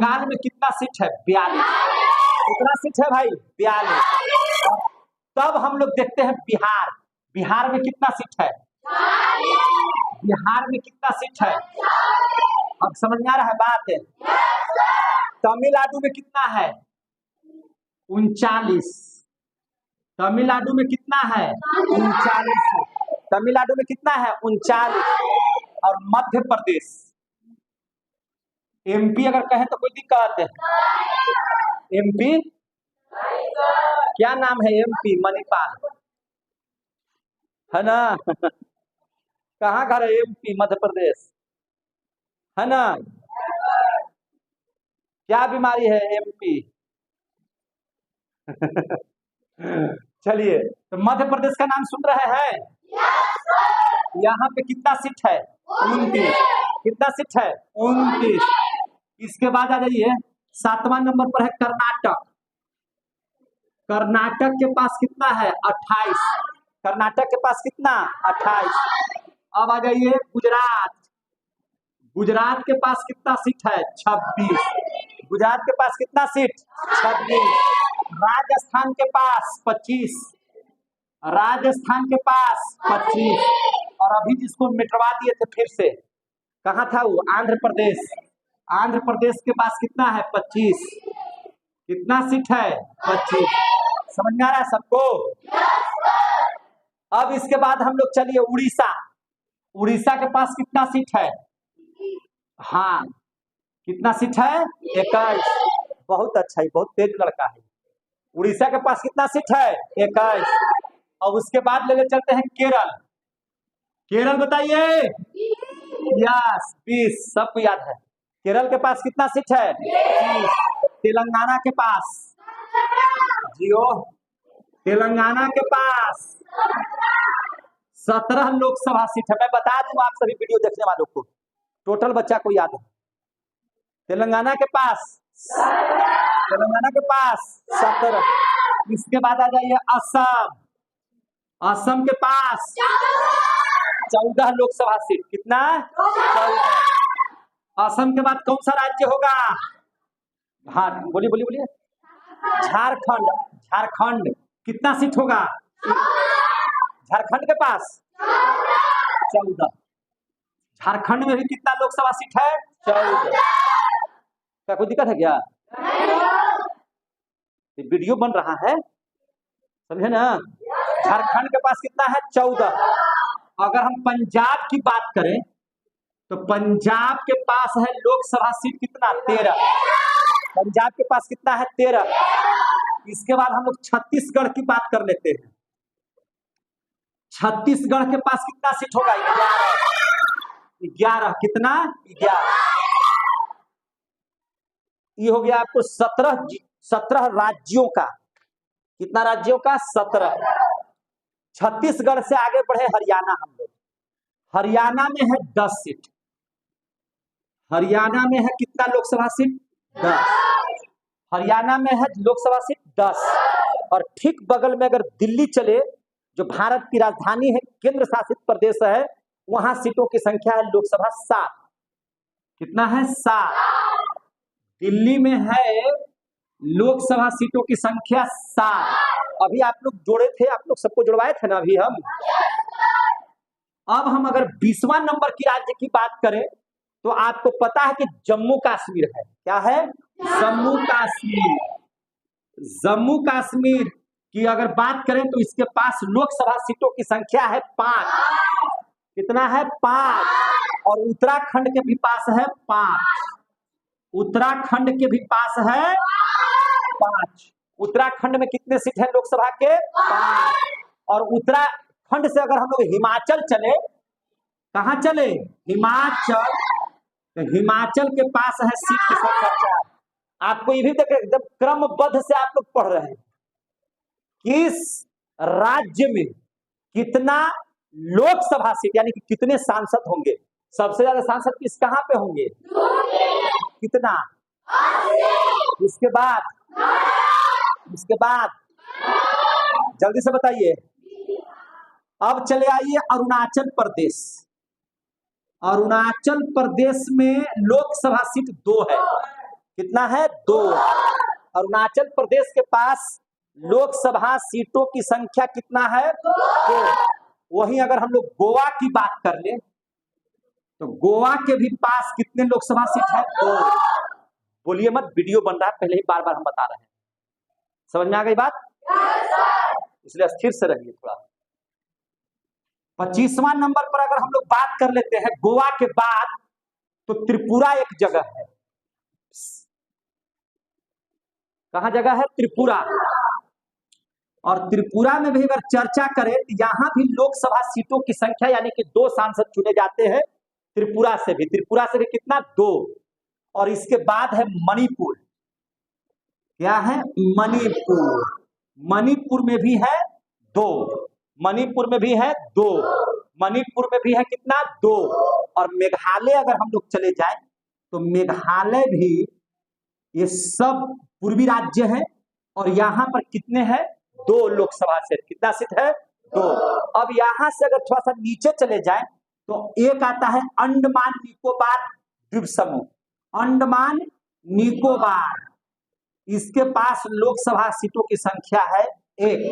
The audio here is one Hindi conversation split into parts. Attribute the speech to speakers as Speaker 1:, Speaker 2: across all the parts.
Speaker 1: बंगाल में कितना सीट है? 42। कितना सीट है भाई? 42। तब हम लोग देखते हैं बिहार। बिहार में कितना सीट है? बिहार में कितना सीट है? अब समझ में आ रहा है बात? तमिलनाडु में कितना है? 39। तमिलनाडु में कितना है? 39। तमिलनाडु में कितना है? 39। और मध्य प्रदेश, एमपी अगर कहे तो कोई दिक्कत है? एमपी क्या नाम है? एमपी मणिपाल है ना? कहाँ घर है एमपी? मध्य प्रदेश है ना? क्या बीमारी है एमपी? चलिए, तो मध्य प्रदेश का नाम सुन रहे हैं? यहाँ पे कितना सीट है? 29। कितना सीट है? 29। इसके बाद आ जाइए, 7वां नंबर पर है कर्नाटक। कर्नाटक के पास कितना है? 28। कर्नाटक के पास कितना? 28। अब आ जाइए गुजरात। गुजरात के पास कितना सीट है? 26। गुजरात के पास कितना सीट? 26। राजस्थान के पास 25। राजस्थान के पास 25। और अभी जिसको मिटवा दिए थे फिर से, कहाँ था वो? आंध्र प्रदेश। आंध्र प्रदेश के पास कितना है? 25। कितना सीट है? 25। समझ में आ रहा है सबको? अब इसके बाद हम लोग चलिए उड़ीसा। उड़ीसा के पास कितना सीट है? हाँ, कितना सीट है? 21। बहुत अच्छा, बहुत तेज लड़का है। उड़ीसा के पास कितना सीट है? 21। और उसके बाद ले चलते हैं केरल। केरल बताइए। यस, 20। सबको याद है। केरल के पास कितना सीट है? 20। तेलंगाना के पास, जियो, तेलंगाना के पास 17 लोकसभा सीट है। मैं बता दूं आप सभी वीडियो देखने वालों को, टोटल बच्चा को याद है। तेलंगाना के पास 17। इसके बाद आ जाइए असम। असम के पास 14 लोकसभा सीट। कितना? 14। असम के बाद कौन सा राज्य होगा? हाँ, बोलिए बोलिए बोलिए। झारखंड। झारखंड कितना सीट होगा? झारखंड के पास 14। झारखंड में भी कितना लोकसभा सीट है? 14। क्या कोई दिक्कत है क्या? वीडियो बन रहा है, समझे ना? झारखंड के पास कितना है? 14। अगर हम पंजाब की बात करें तो पंजाब के पास है लोकसभा सीट कितना? 13। पंजाब के पास कितना है? 13। इसके बाद हम लोग छत्तीसगढ़ की बात कर लेते हैं। छत्तीसगढ़ के पास कितना सीट होगा? 11। कितना? 11। ये हो गया आपको 17 राज्यों का। कितना राज्यों का? 17। छत्तीसगढ़ से आगे बढ़े हरियाणा हम लोग। हरियाणा में है 10 सीट। हरियाणा में है कितना लोकसभा सीट? 10। हरियाणा में है लोकसभा सीट 10। और ठीक बगल में अगर दिल्ली चले, जो भारत की राजधानी है, केंद्र शासित प्रदेश है, वहां सीटों की संख्या है लोकसभा 7। कितना है? 7। दिल्ली में है लोकसभा सीटों की संख्या 7। अभी आप लोग जोड़े थे, आप लोग सबको जुड़वाए थे ना अभी हम। अब हम अगर 20वां नंबर की राज्य की बात करें तो आपको पता है कि जम्मू कश्मीर है। क्या है? जम्मू कश्मीर। जम्मू कश्मीर की अगर बात करें तो इसके पास लोकसभा सीटों की संख्या है 5। कितना है? 5। और उत्तराखंड के भी पास है 5। उत्तराखंड के भी पास है 5। उत्तराखंड में कितने सीट है लोकसभा के? 5। और उत्तराखंड से अगर हम लोग हिमाचल चले, कहां चले? हिमाचल। तो हिमाचल के पास है सीट की संख्या 4। आपको ये भी देख, एकदम क्रमबद्ध से आप लोग पढ़ रहे हैं। किस राज्य में कितना लोकसभा सीट, यानी कि कितने सांसद होंगे? सबसे ज्यादा सांसद किस कहां पे होंगे? कितना? इसके बाद जल्दी से बताइए। अब चले आइए अरुणाचल प्रदेश। अरुणाचल प्रदेश में लोकसभा सीट 2 है। कितना है 2। अरुणाचल प्रदेश के पास लोकसभा सीटों की संख्या कितना है 2। वहीं अगर हम लोग गोवा की बात कर ले तो गोवा के भी पास कितने लोकसभा सीट है 2। बोलिए मत, वीडियो बन रहा है, पहले ही बार बार हम बता रहे हैं। समझ में आ गई बात? इसलिए स्थिर से रहिए थोड़ा। 25वां नंबर पर अगर हम लोग बात कर लेते हैं गोवा के बाद, तो त्रिपुरा एक जगह है। कहां जगह है? त्रिपुरा। और त्रिपुरा में भी अगर चर्चा करें तो यहां भी लोकसभा सीटों की संख्या यानी कि 2 सांसद चुने जाते हैं त्रिपुरा से भी। त्रिपुरा से भी कितना? 2। और इसके बाद है मणिपुर। क्या है? मणिपुर। मणिपुर में भी है 2। मणिपुर में भी है 2। मणिपुर में भी है कितना? 2। और मेघालय अगर हम लोग चले जाएं तो मेघालय भी, ये सब पूर्वी राज्य है और यहां पर कितने हैं? 2 लोकसभा सीट। कितना सीट है? 2। अब यहां से अगर थोड़ा सा नीचे चले जाएं तो एक आता है अंडमान निकोबार द्वीप समूह। अंडमान निकोबार, इसके पास लोकसभा सीटों की संख्या है 1।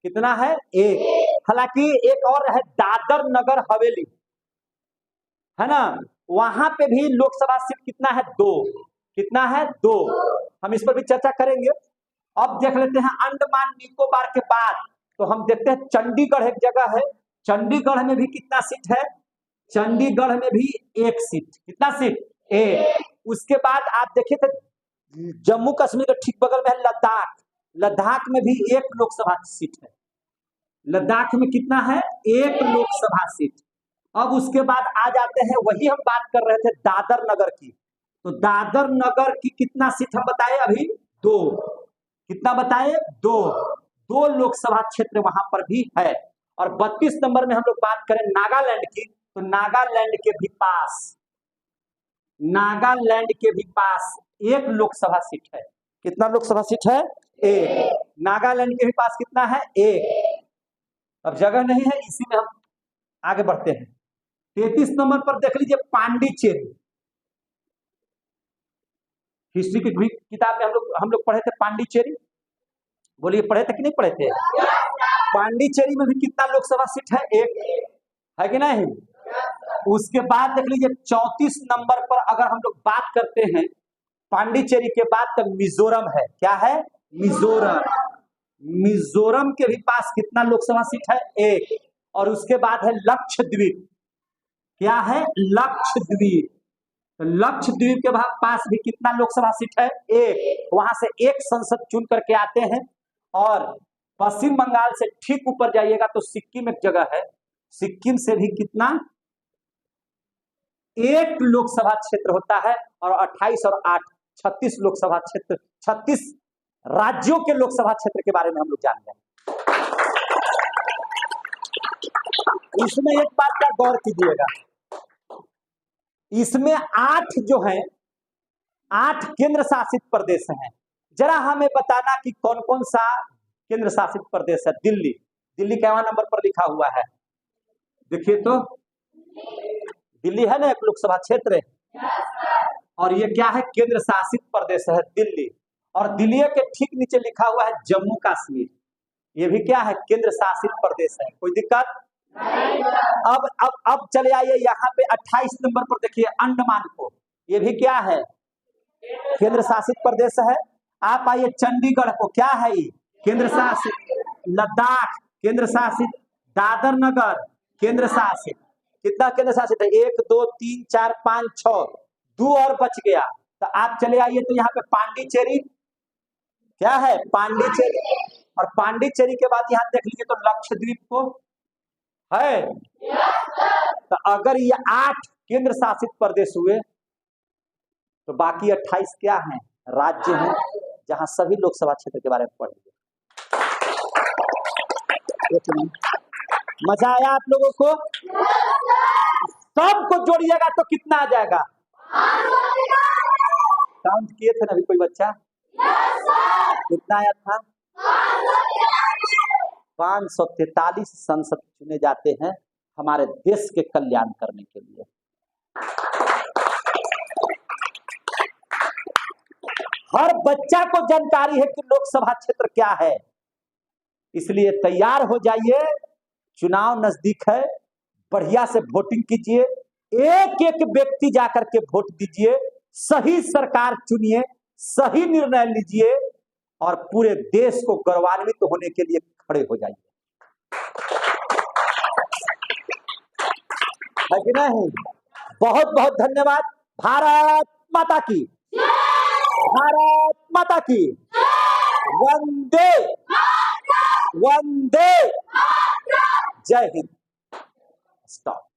Speaker 1: कितना है? 1। हालांकि एक और है दादर नगर हवेली, है ना, वहां पे भी लोकसभा सीट कितना है? 2। कितना है? 2। हम इस पर भी चर्चा करेंगे। अब देख लेते हैं अंडमान निकोबार के बाद तो हम देखते हैं चंडीगढ़ एक जगह है। चंडीगढ़ में भी कितना सीट है? चंडीगढ़ में भी 1 सीट। कितना सीट? 1। उसके बाद आप देखिए तो जम्मू कश्मीर के ठीक बगल में है लद्दाख। लद्दाख में भी 1 लोकसभा सीट है। लद्दाख में कितना है? 1 लोकसभा सीट। अब उसके बाद आ जाते हैं, वही हम बात कर रहे थे दादर नगर की, तो दादर नगर की कितना सीट हम बताए अभी? 2। कितना बताए? 2। 2 लोकसभा क्षेत्र वहां पर भी है। और 32 नंबर में हम लोग बात करें नागालैंड की, तो नागालैंड के भी पास 1 लोकसभा सीट है। कितना लोकसभा सीट है? 1। नागालैंड के भी पास कितना है? 1। अब जगह नहीं है, इसी में हम आगे बढ़ते हैं। 33 नंबर पर देख लीजिए पांडिचेरी। हिस्ट्री की किताब में हम लोग पढ़े थे पांडिचेरी। बोलिए, पढ़े थे कि नहीं पढ़े थे? पांडिचेरी में भी कितना लोकसभा सीट है? 1 है कि नहीं? उसके बाद देख लीजिए 34 नंबर पर अगर हम लोग बात करते हैं पांडिचेरी के बाद, तो मिजोरम है। क्या है? मिजोरम। मिजोरम के भी पास कितना लोकसभा सीट है? 1। और उसके बाद है लक्षद्वीप। क्या है? लक्षद्वीप। तो लक्षद्वीप के पास भी कितना लोकसभा सीट है? 1। वहां से 1 संसद चुन करके आते हैं। और पश्चिम बंगाल से ठीक ऊपर जाइएगा तो सिक्किम एक जगह है। सिक्किम से भी कितना? 1 लोकसभा क्षेत्र होता है। और 28 और 8 36 लोकसभा क्षेत्र, 36 राज्यों के लोकसभा क्षेत्र के बारे में हम लोग जान गए। इसमें एक बात का गौर कीजिएगा, इसमें 8 जो है 8 केंद्र शासित प्रदेश हैं। जरा हमें बताना कि कौन कौन सा केंद्र शासित प्रदेश है? दिल्ली। दिल्ली कैवा नंबर पर लिखा हुआ है? देखिए तो, दिल्ली है ना एक लोकसभा क्षेत्र। और ये क्या है? केंद्र शासित प्रदेश है दिल्ली। और दिल्ली के ठीक नीचे लिखा हुआ है जम्मू कश्मीर। ये भी क्या है? केंद्र शासित प्रदेश है। कोई दिक्कत? अब चले आइए यहाँ पे 28 नंबर पर देखिए अंडमान को। ये भी क्या है? केंद्र शासित प्रदेश है। आप आइए चंडीगढ़ को, क्या है ये? केंद्र शासित। लद्दाख केंद्र शासित। दादर नगर केंद्र शासित। कितना केंद्र शासित है? 1 2 3 4 5 6, 2 और बच गया। तो आप चले आइए तो यहाँ पे पांडिचेरी, क्या है? पांडिचेरी। और पांडिचेरी के बाद यहाँ देख लीजिए तो लक्षद्वीप को है। तो अगर ये 8 केंद्र शासित प्रदेश हुए तो बाकी 28 क्या हैं? राज्य हैं, जहां सभी लोकसभा क्षेत्र के बारे में पढ़ेंगे। मजा आया आप लोगों को? सबको जोड़िएगा तो कितना आ जाएगा? काउंट किए थे ना अभी कोई बच्चा? कितना आया था? 543 संसद चुने जाते हैं हमारे देश के कल्याण करने के लिए। हर बच्चा को जानकारी है कि लोकसभा क्षेत्र क्या है। इसलिए तैयार हो जाइए, चुनाव नजदीक है, बढ़िया से वोटिंग कीजिए, एक एक व्यक्ति जाकर के वोट दीजिए, सही सरकार चुनिए, सही निर्णय लीजिए और पूरे देश को गौरवान्वित होने के लिए खड़े हो जाइए, है कि नहीं? बहुत बहुत धन्यवाद। भारत माता की, भारत माता की, वंदे वंदे, जय हिंद। स्टॉप।